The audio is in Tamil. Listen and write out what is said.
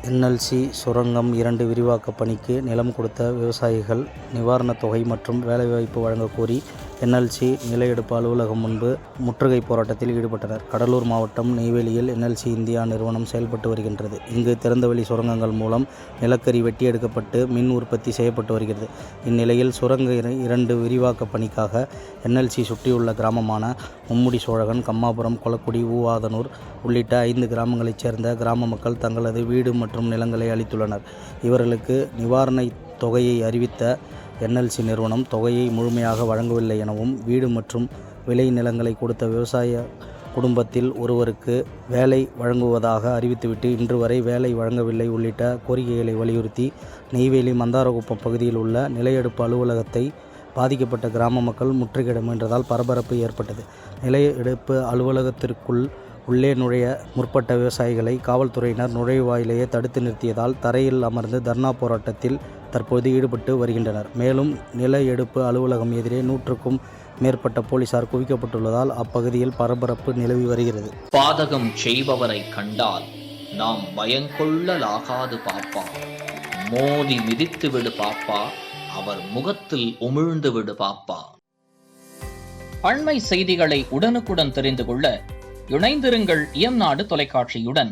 என்எல்சி சுரங்கம் 2 விரிவாக்க பணிக்கு நிலம் கொடுத்த விவசாயிகள் நிவாரணத் தொகை மற்றும் வேலைவாய்ப்பு வழங்கக் கோரி என்எல்சி நில எடுப்பு அலுவலகம் முன்பு முற்றுகை போராட்டத்தில் ஈடுபட்டனர். கடலூர் மாவட்டம் நெய்வேலியில் என்எல்சி இந்தியா நிறுவனம் செயல்பட்டு வருகின்றது. இங்கு திறந்தவெளி சுரங்கங்கள் மூலம் நிலக்கரி வெட்டி எடுக்கப்பட்டு மின் உற்பத்தி செய்யப்பட்டு வருகிறது. இந்நிலையில் சுரங்க 2 விரிவாக்க பணிக்காக என்எல்சி சுற்றியுள்ள கிராமமான மும்முடி சோழகன், கம்மாபுரம், கொளக்குடி, ஊவாதனூர் உள்ளிட்ட 5 கிராமங்களைச் சேர்ந்த கிராம மக்கள் தங்களது வீடு மற்றும் நிலங்களை அளித்துள்ளனர். இவர்களுக்கு நிவாரண தொகையை அறிவித்த என்எல்சி நிறுவனம் தொகையை முழுமையாக வழங்கவில்லை எனவும், வீடு மற்றும் விளை நிலங்களை கொடுத்த விவசாய குடும்பத்தில் ஒருவருக்கு வேலை வழங்குவதாக அறிவித்துவிட்டு இன்று வரை வேலை வழங்கவில்லை உள்ளிட்ட கோரிக்கைகளை வலியுறுத்தி நெய்வேலி மந்தாரகுப்பம் பகுதியில் உள்ள நில எடுப்பு அலுவலகத்தை பாதிக்கப்பட்ட கிராம மக்கள் முற்றுகையிட முயன்றதால் பரபரப்பு ஏற்பட்டது. நில எடுப்பு அலுவலகத்திற்குள் உள்ளே நுழைய முற்பட்ட விவசாயிகளை காவல்துறையினர் நுழைவாயிலேயே தடுத்து நிறுத்தியதால் தரையில் அமர்ந்து தர்ணா போராட்டத்தில் தற்போது ஈடுபட்டு வருகின்றனர். மேலும் நில எடுப்பு அலுவலகம் எதிரே 100க்கும் மேற்பட்ட போலீசார் குவிக்கப்பட்டுள்ளதால் அப்பகுதியில் பரபரப்பு நிலவி வருகிறது. பாதகம் செய்பவரை கண்டால் நாம் பயங்கொள்ளலாகாது பாப்பா, மோதி மிதித்து விடு பாப்பா, அவர் முகத்தில் உமிழ்ந்து விடு பாப்பா. அண்மை செய்திகளை உடனுக்குடன் தெரிந்து கொள்ள இணைந்திருங்கள் இயம்நாடு தொலைக்காட்சியுடன்.